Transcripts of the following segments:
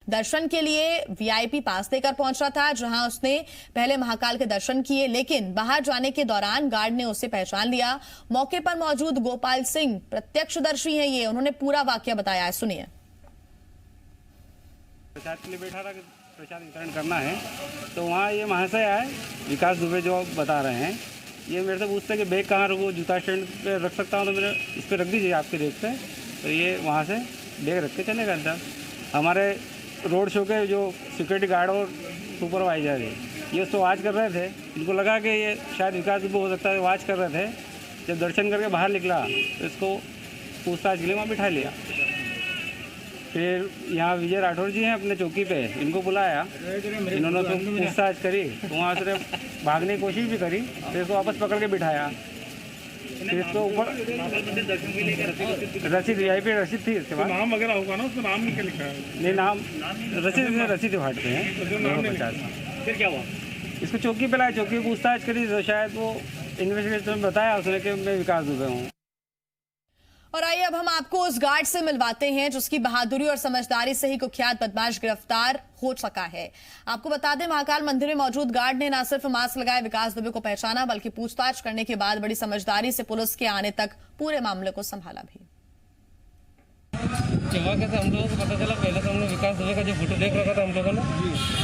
दर्शन के लिए वीआईपी पास लेकर पहुंचा था, जहां उसने पहले महाकाल के दर्शन किए, लेकिन बाहर जाने के दौरान गार्ड ने उसे पहचान लिया। मौके पर मौजूद गोपाल सिंह प्रत्यक्षदर्शी हैं, ये उन्होंने पूरा वाकया बताया है, सुनिए। प्रसाद के लिए बैठा था कि प्रसाद वितरण करना है, तो वहाँ ये महाशय आए, विकास दुबे जो बता रहे हैं, ये मेरे से पूछते हैं कि बैग कहाँ रखूँ, जूता स्टैंड पे रख सकता हूँ, तो मेरे इस पर रख दीजिए आपके बैग पे। तो ये वहाँ से बैग रख के चले गए अंदर। हमारे रोड शो के जो सिक्योरिटी गार्ड और सुपरवाइजर है, ये उसको वॉच कर रहे थे। इनको लगा कि ये शायद विकास दुबे हो सकता है, वॉच कर रहे थे। जब दर्शन करके बाहर निकला तो इसको पूछताछ के लिए वहाँ बिठा लिया। फिर यहाँ विजय राठौर जी हैं अपने चौकी पे, इनको बुलाया, इन्होंने तो पूछताछ करी, तो वहाँ से भागने की कोशिश भी करी, फिर इसको वापस पकड़ के बिठाया। फिर इसको ऊपर रसीद वीआईपी रसीद थी, इसके बाद नाम वगैरह होगा ना, उसका नाम नहीं क्या लिखा है? नहीं, नाम रसीद फाटते हैं 50। फिर क्या हुआ? इसको चौकी पे लाया, चौकी पूछताछ करी, तो शायद वो इन्वेस्टिगेशन में बताया उसने कि मैं विकास दुबे हूँ। और आइए अब हम आपको उस गार्ड से मिलवाते हैं जिसकी बहादुरी और समझदारी से ही कुख्यात बदमाश गिरफ्तार हो सका है। आपको बता दें, महाकाल मंदिर में मौजूद गार्ड ने न सिर्फ मास्क लगाए विकास दुबे को पहचाना, बल्कि पूछताछ करने के बाद बड़ी समझदारी से पुलिस के आने तक पूरे मामले को संभाला भी। जब कैसे हम लोगों को पता चला, पहले तो हमने विकास दुबे का जो फोटो देख रखा था हम लोगों ने,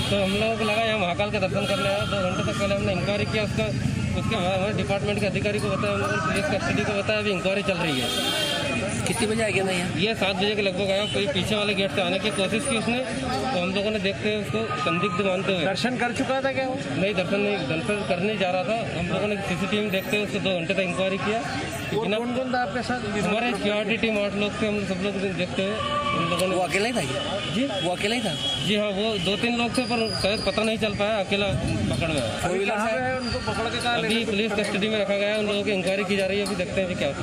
तो हम लोगों को लगा यहाँ महाकाल के दर्शन करने आया। 2 घंटे तक पहले हमने इंक्वायरी किया, उसके बाद हमारे डिपार्टमेंट के अधिकारी को बताया, हम लोगों ने पुलिस कस्टडी को बताया, अभी इंक्वायरी चल रही है। कितने बजे आ गया मैं यहाँ? ये 7 बजे के लगभग आया। कोई पीछे वाले गेट से आने की कोशिश की उसने, तो हम लोगों ने देखते हुए उसको संदिग्ध मानते हुए। दर्शन कर चुका था क्या वो? नहीं, दर्शन करने जा रहा था। हम लोगों ने सीसीटीवी में देखते हुए उसको 2 घंटे तक इंक्वायरी किया। कौन था आपके साथ? हमारे सिक्योरिटी टीम 8 लोग थे, हम सब लोग देखते हुए उन लोगों ने। वो अकेला ही था जी? वो अकेला ही था? जी हाँ, वो 2-3 लोग थे, पर शायद पता नहीं चल पाया, अकेला पकड़ में आया। 4 व्हीलर से उनको पकड़ के कहा? अभी पुलिस कस्टडी में रखा गया है, उन लोगों की इंक्वायरी की जा रही है, अभी देखते हैं क्या।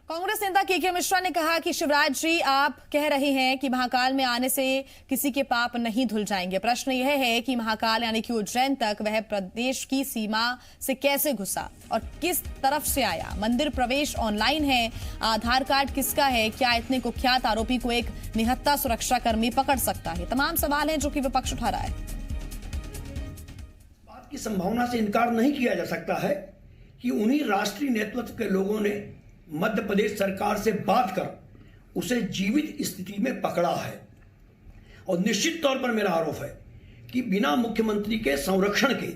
कांग्रेस नेता के मिश्रा ने कहा कि शिवराज जी, आप कह रहे हैं कि महाकाल में आने से किसी के पाप नहीं धुल जाएंगे। प्रश्न यह है कि महाकाल यानी कि उज्जैन तक वह प्रदेश की सीमा से कैसे घुसा और किस तरफ से आया? मंदिर प्रवेश ऑनलाइन है, आधार कार्ड किसका है? क्या इतने कुख्यात आरोपी को एक निहत्था सुरक्षाकर्मी पकड़ सकता है? तमाम सवाल हैं जो कि विपक्ष उठा रहा है। बात की संभावना से इनकार नहीं किया जा सकता है कि उन्हीं राष्ट्रीय नेतृत्व के लोगों ने मध्य प्रदेश सरकार से बात कर उसे जीवित स्थिति में पकड़ा है। और निश्चित तौर पर मेरा आरोप है कि बिना मुख्यमंत्री के संरक्षण के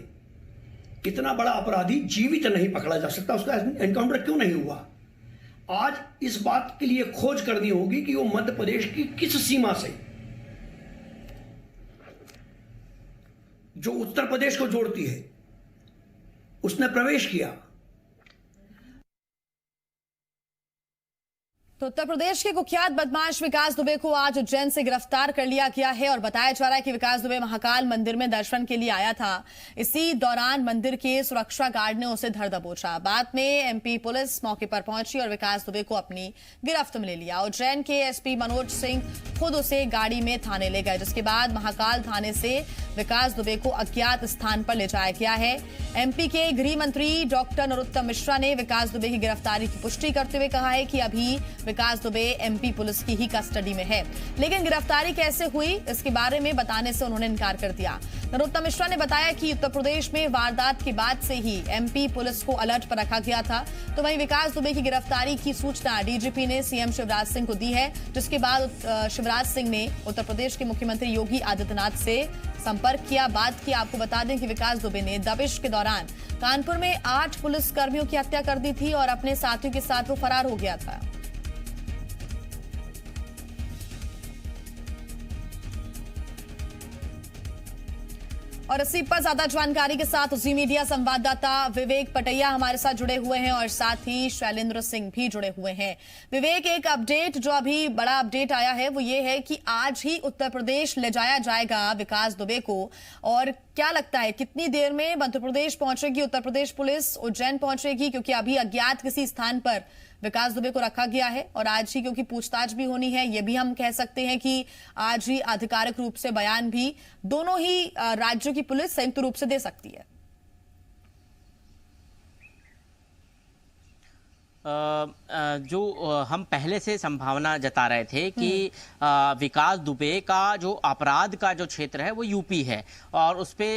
इतना बड़ा अपराधी जीवित नहीं पकड़ा जा सकता। उसका एनकाउंटर क्यों नहीं हुआ? आज इस बात के लिए खोज करनी होगी कि वो मध्य प्रदेश की किस सीमा से, जो उत्तर प्रदेश को जोड़ती है, उसने प्रवेश किया। तो उत्तर प्रदेश के कुख्यात बदमाश विकास दुबे को आज उज्जैन से गिरफ्तार कर लिया गया है और बताया जा रहा है कि विकास दुबे महाकाल मंदिर में दर्शन के लिए आया था। इसी दौरान मंदिर के सुरक्षा गार्ड ने उसे धर दबोचा। बाद में एमपी पुलिस मौके पर पहुंची और विकास दुबे को अपनी गिरफ्त में ले लिया। उज्जैन के एसपी मनोज सिंह खुद उसे गाड़ी में थाने ले गए, जिसके बाद महाकाल थाने से विकास दुबे को अज्ञात स्थान पर ले जाया गया है। एमपी के गृह मंत्री डॉक्टर नरोत्तम मिश्रा ने विकास दुबे की गिरफ्तारी की पुष्टि करते हुए कहा है कि अभी विकास दुबे एमपी पुलिस की ही कस्टडी में है, लेकिन गिरफ्तारी कैसे हुई इसके बारे में बताने से उन्होंने इनकार कर दिया। नरोत्तम मिश्रा ने बताया कि उत्तर प्रदेश में वारदात के बाद से ही एमपी पुलिस को अलर्ट पर रखा गया था। तो वहीं विकास दुबे की गिरफ्तारी की सूचना डीजीपी ने सीएम शिवराज सिंह को दी है, जिसके बाद शिवराज सिंह ने उत्तर प्रदेश के मुख्यमंत्री योगी आदित्यनाथ से संपर्क किया, बात की। आपको बता दें कि विकास दुबे ने दबिश के दौरान कानपुर में 8 पुलिस कर्मियों की हत्या कर दी थी और अपने साथियों के साथ वो फरार हो गया था। और इसी पर ज्यादा जानकारी के साथ जी मीडिया संवाददाता विवेक पटैया हमारे साथ जुड़े हुए हैं और साथ ही शैलेंद्र सिंह भी जुड़े हुए हैं। विवेक, एक अपडेट जो अभी बड़ा अपडेट आया है वो ये है कि आज ही उत्तर प्रदेश ले जाया जाएगा विकास दुबे को, और क्या लगता है कितनी देर में मध्य प्रदेश पहुंचेगी उत्तर प्रदेश पुलिस, उज्जैन पहुंचेगी? क्योंकि अभी अज्ञात किसी स्थान पर विकास दुबे को रखा गया है और आज ही क्योंकि पूछताछ भी होनी है, ये भी हम कह सकते हैं कि आज ही आधिकारिक रूप से बयान भी दोनों ही राज्यों की पुलिस संयुक्त रूप से दे सकती है। जो हम पहले से संभावना जता रहे थे कि विकास दुबे का जो अपराध का जो क्षेत्र है वो यूपी है और उस पे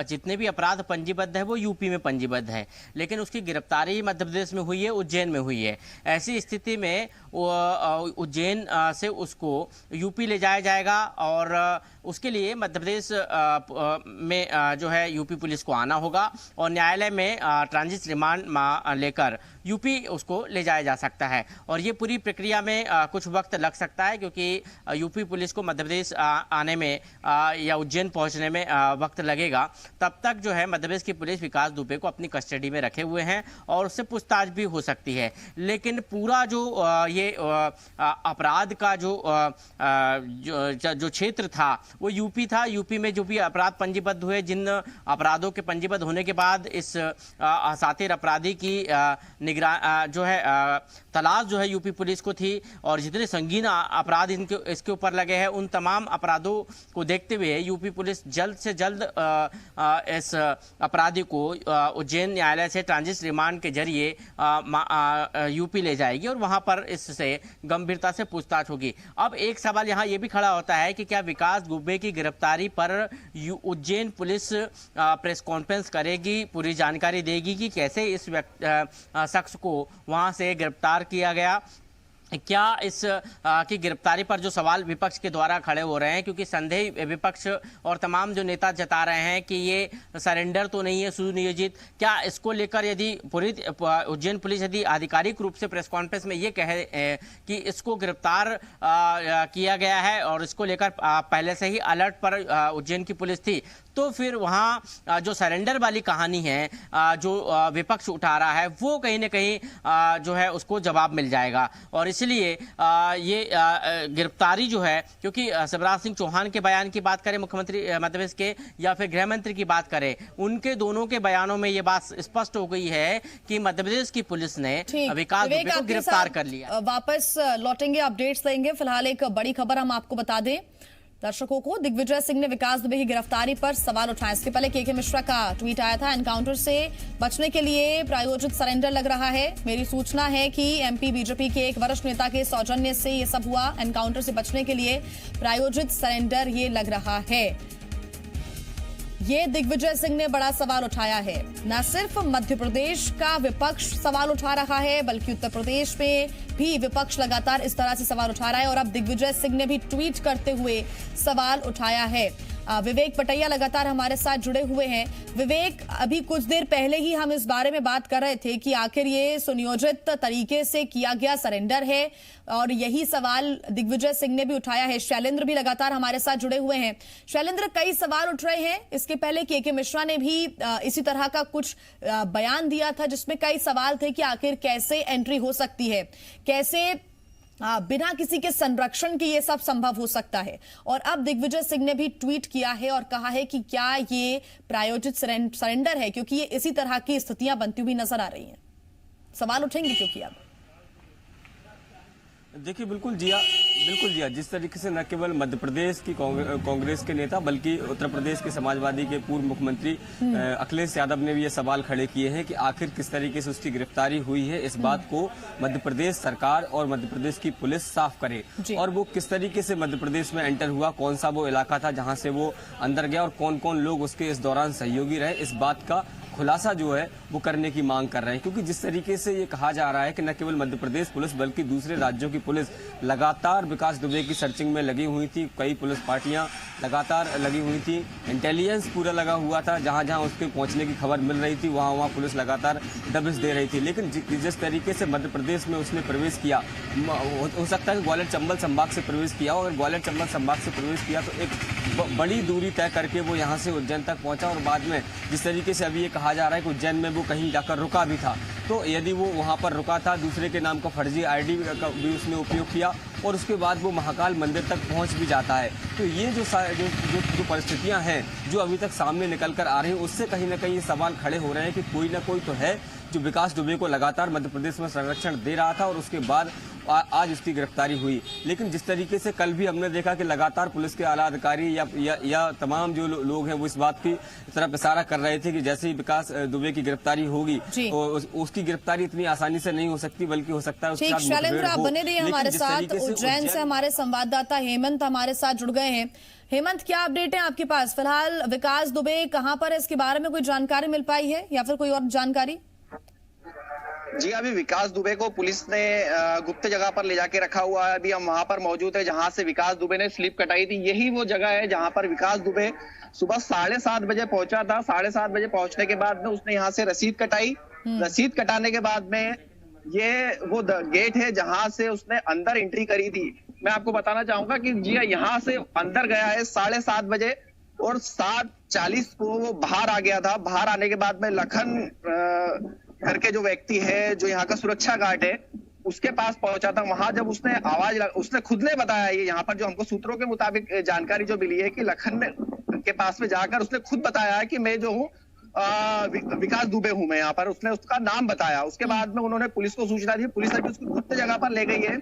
जितने भी अपराध पंजीबद्ध है वो यूपी में पंजीबद्ध है, लेकिन उसकी गिरफ्तारी मध्य प्रदेश में हुई है, उज्जैन में हुई है। ऐसी स्थिति में उज्जैन से उसको यूपी ले जाया जाएगा और उसके लिए मध्य प्रदेश में जो है यूपी पुलिस को आना होगा और न्यायालय में ट्रांजिट रिमांड लेकर यूपी उसको ले जाया जा सकता है। और ये पूरी प्रक्रिया में कुछ वक्त लग सकता है क्योंकि यूपी पुलिस को मध्य प्रदेश आने में या उज्जैन पहुंचने में वक्त लगेगा। तब तक जो है मध्य प्रदेश की पुलिस विकास दुबे को अपनी कस्टडी में रखे हुए हैं और उससे पूछताछ भी हो सकती है। लेकिन पूरा जो ये अपराध का जो क्षेत्र था वो यूपी था। यूपी में जो भी अपराध पंजीबद्ध हुए, जिन अपराधों के पंजीबद्ध होने के बाद इस सातिर अपराधी की जो है तलाश जो है यूपी पुलिस को थी और जितने संगीन अपराध इसके ऊपर लगे हैं उन तमाम अपराधों को देखते हुए यूपी पुलिस जल्द से जल्द इस अपराधी को उज्जैन न्यायालय से ट्रांजिट रिमांड के जरिए यूपी ले जाएगी और वहां पर इससे गंभीरता से पूछताछ होगी। अब एक सवाल यहाँ ये भी खड़ा होता है कि क्या विकास दुबे की गिरफ्तारी पर उज्जैन पुलिस प्रेस कॉन्फ्रेंस करेगी, पूरी जानकारी देगी कि कैसे इस शख्स को वहां से गिरफ्तार किया गया। क्या इस की गिरफ्तारी पर जो सवाल विपक्ष के द्वारा खड़े हो रहे हैं, क्योंकि संदेह विपक्ष और तमाम जो नेता जता रहे हैं कि ये सरेंडर तो नहीं है सुनियोजित, क्या इसको लेकर यदि पूरी उज्जैन पुलिस यदि आधिकारिक रूप से प्रेस कॉन्फ्रेंस में ये कहे कि इसको गिरफ्तार किया गया है और इसको लेकर पहले से ही अलर्ट पर उज्जैन की पुलिस थी, तो फिर वहाँ जो सरेंडर वाली कहानी है जो विपक्ष उठा रहा है वो कहीं ना कहीं जो है उसको जवाब मिल जाएगा। और इसलिए ये गिरफ्तारी जो है, क्योंकि शिवराज सिंह चौहान के बयान की बात करें मुख्यमंत्री मध्य प्रदेश के या फिर गृह मंत्री की बात करें, उनके दोनों के बयानों में ये बात स्पष्ट हो गई है कि मध्य प्रदेश की पुलिस ने विकास दुबे को गिरफ्तार कर लिया। वापस लौटेंगे, अपडेट्स देंगे। फिलहाल एक बड़ी खबर हम आपको बता दें दर्शकों को, दिग्विजय सिंह ने विकास दुबे की गिरफ्तारी पर सवाल उठाए। इसके पहले के मिश्रा का ट्वीट आया था, एनकाउंटर से बचने के लिए प्रायोजित सरेंडर लग रहा है। मेरी सूचना है कि एमपी बीजेपी के एक वरिष्ठ नेता के सौजन्य से ये सब हुआ। एनकाउंटर से बचने के लिए प्रायोजित सरेंडर ये लग रहा है। ये दिग्विजय सिंह ने बड़ा सवाल उठाया है। न सिर्फ मध्य प्रदेश का विपक्ष सवाल उठा रहा है बल्कि उत्तर प्रदेश में भी विपक्ष लगातार इस तरह से सवाल उठा रहा है और अब दिग्विजय सिंह ने भी ट्वीट करते हुए सवाल उठाया है। विवेक पटैया लगातार हमारे साथ जुड़े हुए हैं। विवेक, अभी कुछ देर पहले ही हम इस बारे में बात कर रहे थे कि आखिर ये सुनियोजित तरीके से किया गया सरेंडर है और यही सवाल दिग्विजय सिंह ने भी उठाया है। शैलेंद्र भी लगातार हमारे साथ जुड़े हुए हैं। शैलेंद्र, कई सवाल उठ रहे हैं। इसके पहले के मिश्रा ने भी इसी तरह का कुछ बयान दिया था जिसमें कई सवाल थे कि आखिर कैसे एंट्री हो सकती है, कैसे बिना किसी के संरक्षण के ये सब संभव हो सकता है। और अब दिग्विजय सिंह ने भी ट्वीट किया है और कहा है कि क्या ये प्रायोजित सरेंडर है, क्योंकि ये इसी तरह की स्थितियां बनती हुई नजर आ रही हैं। सवाल उठेंगे क्योंकि अब देखिए बिल्कुल जी हाँ, जिस तरीके से न केवल मध्य प्रदेश की कांग्रेस के नेता बल्कि उत्तर प्रदेश के समाजवादी के पूर्व मुख्यमंत्री अखिलेश यादव ने भी ये सवाल खड़े किए हैं कि आखिर किस तरीके से उसकी गिरफ्तारी हुई है। इस बात को मध्य प्रदेश सरकार और मध्य प्रदेश की पुलिस साफ करे और वो किस तरीके से मध्य प्रदेश में एंटर हुआ, कौन सा वो इलाका था जहाँ से वो अंदर गया और कौन कौन लोग उसके इस दौरान सहयोगी रहे, इस बात का खुलासा जो है वो करने की मांग कर रहे हैं। क्योंकि जिस तरीके से ये कहा जा रहा है कि न केवल मध्य प्रदेश पुलिस बल्कि दूसरे राज्यों की पुलिस लगातार विकास दुबे की सर्चिंग में लगी हुई थी, कई पुलिस पार्टियां लगातार लगी हुई थी, इंटेलिजेंस पूरा लगा हुआ था, जहां जहां उसके पहुंचने की खबर मिल रही थी वहां वहां पुलिस लगातार दबिश दे रही थी। लेकिन जिस तरीके से मध्य प्रदेश में उसने प्रवेश किया, हो सकता है कि ग्वालियर चंबल संभाग से प्रवेश किया हो, अगर ग्वालियर चंबल संभाग से प्रवेश किया तो एक बड़ी दूरी तय करके वो यहाँ से उज्जैन तक पहुंचा और बाद में जिस तरीके से अभी ये कहा जा रहा है कि उज्जैन में वो कहीं जाकर रुका भी था, तो यदि वो वहां पर रुका था, दूसरे के नाम का फर्जी आईडी का भी उसने उपयोग किया और उसके बाद वो महाकाल मंदिर तक पहुंच भी जाता है, तो ये जो परिस्थितियां हैं जो अभी तक सामने निकल कर आ रही हैं उससे कहीं ना कहीं ये सवाल खड़े हो रहे हैं कि कोई ना कोई तो है जो विकास दुबे को लगातार मध्य प्रदेश में संरक्षण दे रहा था और उसके बाद आज इसकी गिरफ्तारी हुई। लेकिन जिस तरीके से कल भी हमने देखा कि लगातार पुलिस के आला अधिकारी या तमाम जो लोग हैं वो इस बात की तरफ इशारा कर रहे थे कि जैसे ही विकास दुबे की गिरफ्तारी होगी तो उसकी गिरफ्तारी इतनी आसानी से नहीं हो सकती, बल्कि हो सकता है उसके साथ शैलेंद्र, आप बने रहिए हमारे साथ। उज्जैन से हमारे संवाददाता हेमंत हमारे साथ जुड़ गए हैं। हेमंत, क्या अपडेट है आपके पास? फिलहाल विकास दुबे कहां पर है, इसके बारे में कोई जानकारी मिल पाई है या फिर कोई और जानकारी? जी, अभी विकास दुबे को पुलिस ने गुप्त जगह पर ले जाके रखा हुआ है। अभी हम वहां पर मौजूद है जहां से विकास दुबे ने स्लिप कटाई थी। यही वो जगह है जहां पर विकास दुबे सुबह 7:30 बजे पहुंचा था। 7:30 बजे पहुंचने के बाद में उसने यहाँ से रसीद कटाई। रसीद कटाने के बाद में ये वो गेट है जहां से उसने अंदर एंट्री करी थी। मैं आपको बताना चाहूंगा कि जी यहाँ से अंदर गया है 7:30 बजे और 7:40 को वो बाहर आ गया था। बाहर आने के बाद में लखन करके जो व्यक्ति है, जो यहाँ का सुरक्षा गार्ड है, उसके पास पहुंचा था। वहां जब उसने उसने खुद ने बताया, ये यहाँ पर जो हमको सूत्रों के मुताबिक जानकारी जो मिली है कि लखन के पास में जाकर उसने खुद बताया है कि मैं जो हूँ विकास दुबे हूं मैं यहाँ पर। उसने उसका नाम बताया। उसके बाद में उन्होंने पुलिस को सूचना दी। पुलिस अभी उसको गुप्त जगह पर ले गई है।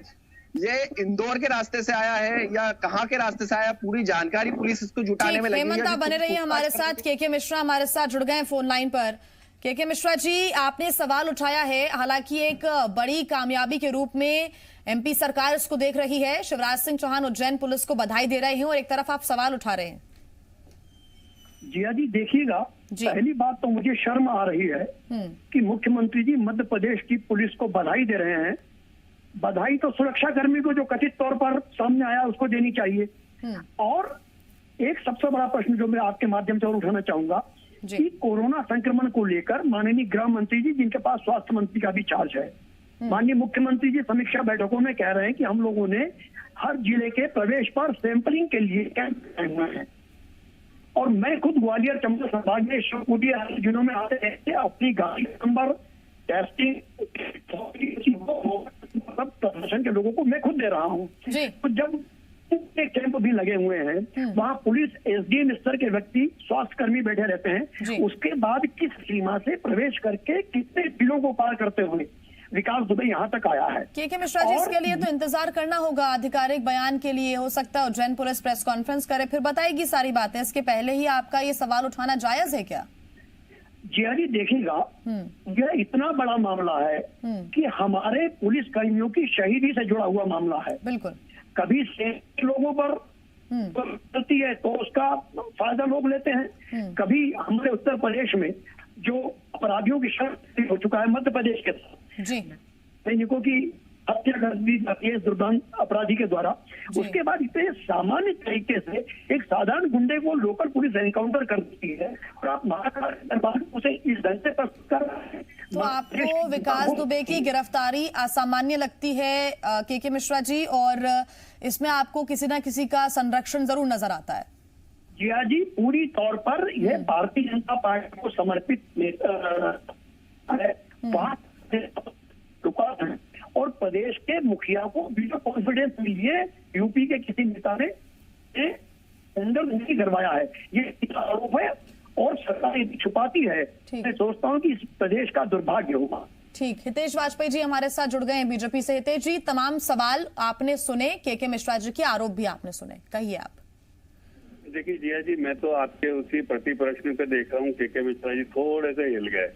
ये इंदौर के रास्ते से आया है या कहाँ के रास्ते से आया, पूरी जानकारी पुलिस इसको जुटाने में लगी है। हेमंत, आप बने रहिए हमारे साथ। के मिश्रा हमारे साथ जुड़ गए हैं फोन लाइन पर। के मिश्रा जी, आपने सवाल उठाया है, हालांकि एक बड़ी कामयाबी के रूप में एमपी सरकार इसको देख रही है। शिवराज सिंह चौहान उज्जैन पुलिस को बधाई दे रहे हैं और एक तरफ आप सवाल उठा रहे हैं। जिया जी, देखिएगा, पहली बात तो मुझे शर्म आ रही है कि मुख्यमंत्री जी मध्य प्रदेश की पुलिस को बधाई दे रहे हैं। बधाई तो सुरक्षा कर्मी को जो कथित तौर पर सामने आया उसको देनी चाहिए। और एक सबसे बड़ा प्रश्न जो मैं आपके माध्यम से और उठाना चाहूंगा कि कोरोना संक्रमण को लेकर माननीय गृह मंत्री जी, जिनके पास स्वास्थ्य मंत्री का भी चार्ज है, माननीय मुख्यमंत्री जी समीक्षा बैठकों में कह रहे हैं कि हम लोगों ने हर जिले के प्रवेश पर सैंपलिंग के लिए कैंप लगाए हुए हैं। और मैं खुद ग्वालियर चंबल संभाग में शिवपुरी आदि जिलों में आते रहते अपनी गाड़ी नंबर टेस्टिंग प्रशासन के लोगों को मैं खुद दे रहा हूँ। तो जब कैंप भी लगे हुए हैं, वहाँ पुलिस एसडीएम स्तर के व्यक्ति स्वास्थ्य कर्मी बैठे रहते हैं। उसके बाद किस सीमा से प्रवेश करके कितने जिलों को पार करते हुए विकास दुबे यहाँ तक आया है। के मिश्रा जी, इसके लिए तो इंतजार करना होगा आधिकारिक बयान के लिए। हो सकता है उज्जैन पुलिस प्रेस कॉन्फ्रेंस करे, फिर बताएगी सारी बातें। इसके पहले ही आपका ये सवाल उठाना जायज है क्या? जिया जी, देखिएगा, यह इतना बड़ा मामला है कि हमारे पुलिस कर्मियों की शहीदी से जुड़ा हुआ मामला है। बिल्कुल। कभी से लोगों पर गलती है तो उसका फायदा लोग लेते हैं। कभी हमारे उत्तर प्रदेश में जो अपराधियों की शर्त हो चुका है मध्य प्रदेश के सैनिकों की हत्या कर दी जाती है दुर्दांत अपराधी के द्वारा। उसके बाद इतने सामान्य तरीके से एक साधारण गुंडे को लोकल पुलिस एनकाउंटर कर देती है और आप महाकाल उसे इस ढंग से प्रस्तुत कर रहे हैं। तो आपको विकास दुबे की गिरफ्तारी असामान्य लगती है के मिश्रा जी, और इसमें आपको किसी न किसी का संरक्षण जरूर नजर आता है? जिया जी, पूरी तौर पर यह भारतीय जनता पार्टी को समर्पित है। और प्रदेश के मुखिया को वीडियो कॉन्फ्रेंस के लिए यूपी के किसी नेता ने अंदर नहीं करवाया है, ये आरोप है और सरकार यदि छुपाती है। मैं सोचता हूँ कि इस प्रदेश का दुर्भाग्य होगा। ठीक, हितेश वाजपेयी जी हमारे साथ जुड़ गए हैं बीजेपी से। हितेश जी, तमाम सवाल आपने सुने, के मिश्रा जी के आरोप भी आपने सुने, कहिए आप। देखिए जिया जी, मैं तो आपके उसी प्रति प्रश्न पे देख रहा हूँ के मिश्रा जी थोड़े से हिल गए,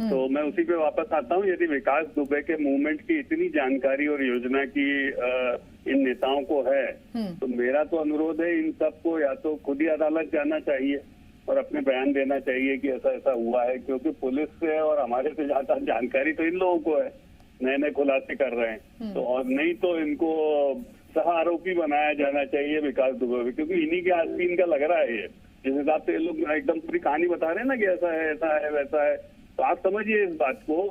तो मैं उसी पे वापस आता हूँ। यदि विकास दुबे के मूवमेंट की इतनी जानकारी और योजना की इन नेताओं को है, तो मेरा तो अनुरोध है इन सबको या तो खुद ही अदालत जाना चाहिए और अपने बयान देना चाहिए कि ऐसा ऐसा हुआ है, क्योंकि पुलिस से और हमारे से ज्यादा जानकारी तो इन लोगों को है, नए नए खुलासे कर रहे हैं। तो और नहीं तो इनको सह आरोपी बनाया जाना चाहिए विकास दुबे, क्योंकि इन्हीं के आस्तीन का लग रहा है ये। जिस हिसाब से ये लोग एकदम पूरी कहानी बता रहे हैं ना कि ऐसा है वैसा है, तो आप समझिए इस बात को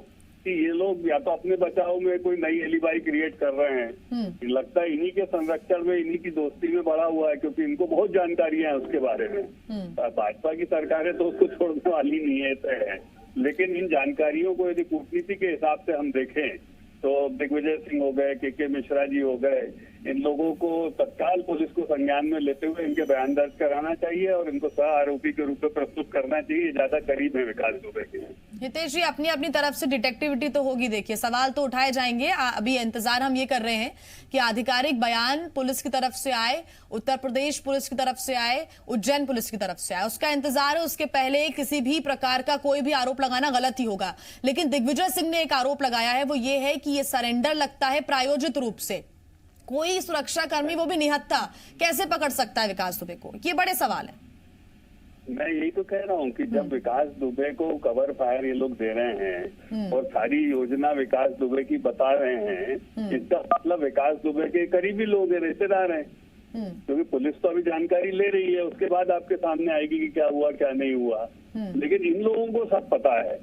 कि ये लोग या तो अपने बचाव में कोई नई एलिबाई क्रिएट कर रहे हैं। लगता है इन्हीं के संरक्षण में, इन्हीं की दोस्ती में बड़ा हुआ है, क्योंकि इनको बहुत जानकारियां हैं उसके बारे में। भाजपा की सरकारें तो उसको छोड़ने वाली नहीं है, तय है। लेकिन इन जानकारियों को यदि कूटनीति के हिसाब से हम देखें तो दिग्विजय सिंह हो गए, के मिश्रा जी हो गए, इन लोगों को तत्काल पुलिस को संज्ञान में लेते हुए इनके बयान दर्ज कराना चाहिए और इनको सह आरोपी के रूप में प्रस्तुत करना चाहिए। ज्यादा करीब है विकास दुबे के। हितेश जी, अपनी अपनी तरफ से डिटेक्टिविटी तो होगी, देखिए सवाल तो उठाए जाएंगे। अभी इंतजार हम ये कर रहे हैं कि आधिकारिक बयान पुलिस की तरफ से आए, उत्तर प्रदेश पुलिस की तरफ से आए, उज्जैन पुलिस की तरफ से आए, उसका इंतजार है। उसके पहले किसी भी प्रकार का कोई भी आरोप लगाना गलत ही होगा। लेकिन दिग्विजय सिंह ने एक आरोप लगाया है, वो ये है कि ये सरेंडर लगता है प्रायोजित रूप से। कोई सुरक्षा कर्मी, वो भी निहत्था, कैसे पकड़ सकता है विकास दुबे को? ये बड़े सवाल है। मैं यही तो कह रहा हूँ कि जब विकास दुबे को कवर फायर ये लोग दे रहे हैं और सारी योजना विकास दुबे की बता रहे हैं, इसका मतलब विकास दुबे के करीबी लोग हैं, रिश्तेदार हैं। क्योंकि पुलिस तो अभी जानकारी ले रही है, उसके बाद आपके सामने आएगी कि क्या हुआ क्या नहीं हुआ। लेकिन इन लोगों को सब पता है,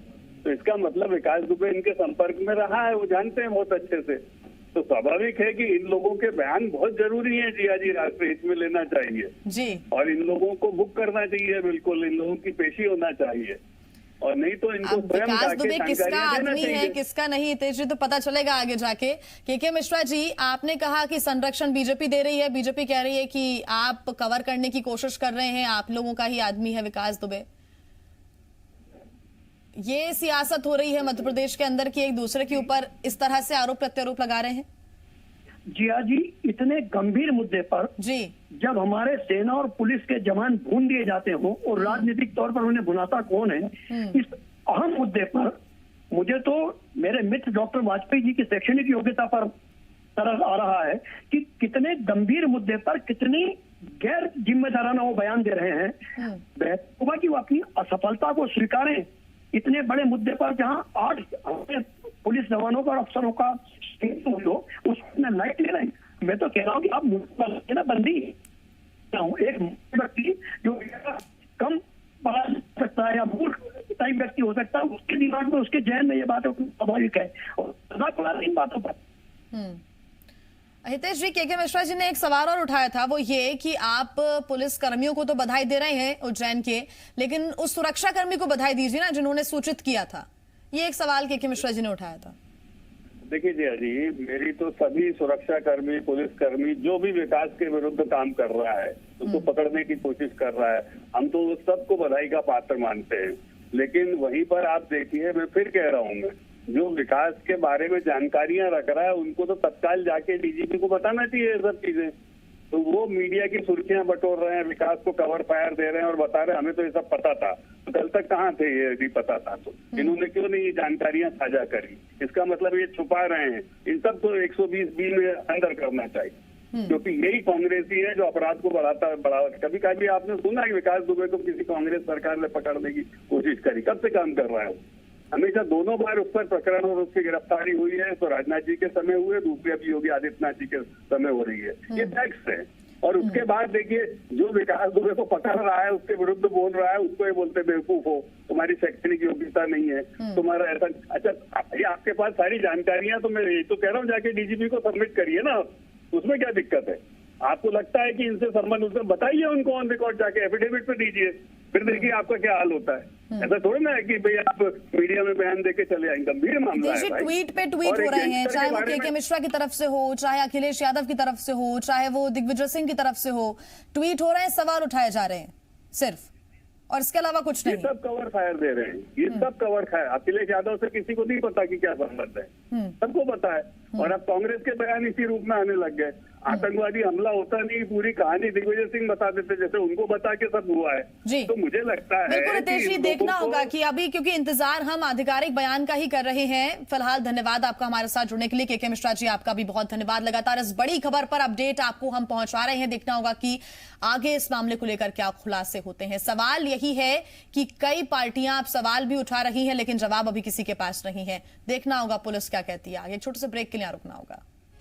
तो इसका मतलब विकास दुबे इनके संपर्क में रहा है, वो जानते हैं बहुत अच्छे से। तो स्वाभाविक है कि इन लोगों के बयान बहुत जरूरी है जिया जी, राष्ट्रीय हित में लेना चाहिए जी, और इन लोगों को बुक करना चाहिए, बिल्कुल इन लोगों की पेशी होना चाहिए, और नहीं तो इनको स्वयं विकास दुबे किसका जानकारी देना आदमी है चाहिए। किसका नहीं, हितेश जी, तो पता चलेगा आगे जाके। के मिश्रा जी, आपने कहा कि संरक्षण बीजेपी दे रही है, बीजेपी कह रही है कि आप कवर करने की कोशिश कर रहे हैं, आप लोगों का ही आदमी है विकास दुबे। ये सियासत हो रही है मध्य प्रदेश के अंदर कि एक दूसरे के ऊपर इस तरह से आरोप प्रत्यारोप लगा रहे हैं। जिया जी, इतने गंभीर मुद्दे पर जी, जब हमारे सेना और पुलिस के जवान भून दिए जाते हो और राजनीतिक तौर पर उन्हें भुनाता कौन है, इस अहम मुद्दे पर मुझे तो मेरे मित्र डॉक्टर वाजपेयी जी की शैक्षणिक योग्यता पर तरस आ रहा है कि कितने गंभीर मुद्दे पर कितनी गैर जिम्मेदाराना वो बयान दे रहे हैं। बेहतर होगा कि वो अपनी असफलता को स्वीकारें। इतने बड़े मुद्दे पर जहां 8 पुलिस जवानों का और अफसरों का उसमें लाइट ले रहे हैं। मैं तो कह रहा हूँ कि आप मुझे ना बंदी एक व्यक्ति जो कम पढ़ा सकता है या मूर्ख टाइप व्यक्ति हो सकता है, उसके दिमाग में, उसके जहन में ये बात स्वाभाविक है और सजा पड़ा इन बातों पर। हितेश जी, के मिश्रा जी ने एक सवाल और उठाया था, वो ये कि आप पुलिस कर्मियों को तो बधाई दे रहे हैं उज्जैन के, लेकिन उस सुरक्षा कर्मी को बधाई दीजिए ना जिन्होंने सूचित किया था। ये एक सवाल के मिश्रा जी ने उठाया था। देखिए जिया जी, मेरी तो सभी सुरक्षा कर्मी, पुलिस कर्मी जो भी विकास के विरुद्ध काम कर रहा है, उसको पकड़ने की कोशिश कर रहा है, हम तो सबको बधाई का पात्र मानते हैं। लेकिन वहीं पर आप देखिए, मैं फिर कह रहा हूँ, जो विकास के बारे में जानकारियां रख रहा है उनको तो तत्काल जाके डीजीपी को बताना चाहिए ये सब चीजें। तो वो मीडिया की सुर्खियां बटोर रहे हैं, विकास को कवर फायर दे रहे हैं और बता रहे हैं हमें तो ये सब पता था। तो कल तक कहाँ थे ये यदि पता था तो? इन्होंने क्यों नहीं ये जानकारियां साझा करी? इसका मतलब ये छुपा रहे हैं। इन सब को 120B में अंदर करना चाहिए, क्योंकि यही कांग्रेसी है जो अपराध को बढ़ावा। कभी कभी आपने सुना कि विकास दुबे को किसी कांग्रेस सरकार ने पकड़ने की कोशिश करी? कब से काम कर रहा है? हमेशा दोनों बार उस पर प्रकरण और उसकी गिरफ्तारी हुई है। तो राजनाथ जी के समय हुए, दूसरी अभी योगी आदित्यनाथ जी के समय हो रही है। ये फैक्ट्स है। और उसके बाद देखिए, जो विकास दुबे को पकड़ रहा है, उसके विरुद्ध बोल रहा है, उसको ये बोलते बेवकूफ हो, तुम्हारी शैक्षणिक योग्यता नहीं है, तुम्हारा ऐसा। अच्छा, ये आपके पास सारी जानकारियां, तो मैं ये तो कह रहा हूँ जाके डीजीपी को सबमिट करिए ना, उसमें क्या दिक्कत है? आपको लगता है कि इनसे संबंध, उससे बताइए उनको, ऑन रिकॉर्ड जाके एफिडेविट पे दीजिए, फिर देखिए आपका क्या हाल होता है। ऐसा थोड़ी ना है कि भाई आप मीडिया में बयान देके चले आएंगे। गंभीर मामला है भाई। ट्वीट पे ट्वीट हो रहे हैं, चाहे वो के मिश्रा की तरफ से हो, चाहे अखिलेश यादव की तरफ से हो, चाहे वो दिग्विजय सिंह की तरफ से हो, ट्वीट हो रहे हैं, सवाल उठाए जा रहे हैं सिर्फ, और इसके अलावा कुछ नहीं। ये सब कवर फायर दे रहे हैं, ये सब कवर फायर। अखिलेश यादव से किसी को नहीं पता कि क्या संबंध है, सबको पता है। और अब कांग्रेस के बयान इसी रूप में आने लग गए। आतंकवादी हमला होता नहीं, पूरी कहानी दिग्विजय सिंह बता देते, जैसे उनको बता के सब हुआ है जी। तो मुझे लगता है बिल्कुल हितेश जी, देखना होगा कि अभी, क्योंकि इंतजार हम आधिकारिक बयान का ही कर रहे हैं फिलहाल। धन्यवाद आपका हमारे साथ जुड़ने के लिए। के मिश्रा जी, आपका भी बहुत धन्यवाद। लगातार इस बड़ी खबर पर अपडेट आपको हम पहुंचा रहे हैं। देखना होगा कि आगे इस मामले को लेकर क्या खुलासे होते हैं। सवाल यही है कि कई पार्टियां अब सवाल भी उठा रही हैं, लेकिन जवाब अभी किसी के पास नहीं है। देखना होगा पुलिस क्या कहती है आगे। एक छोटे से ब्रेक के लिए रुकना होगा।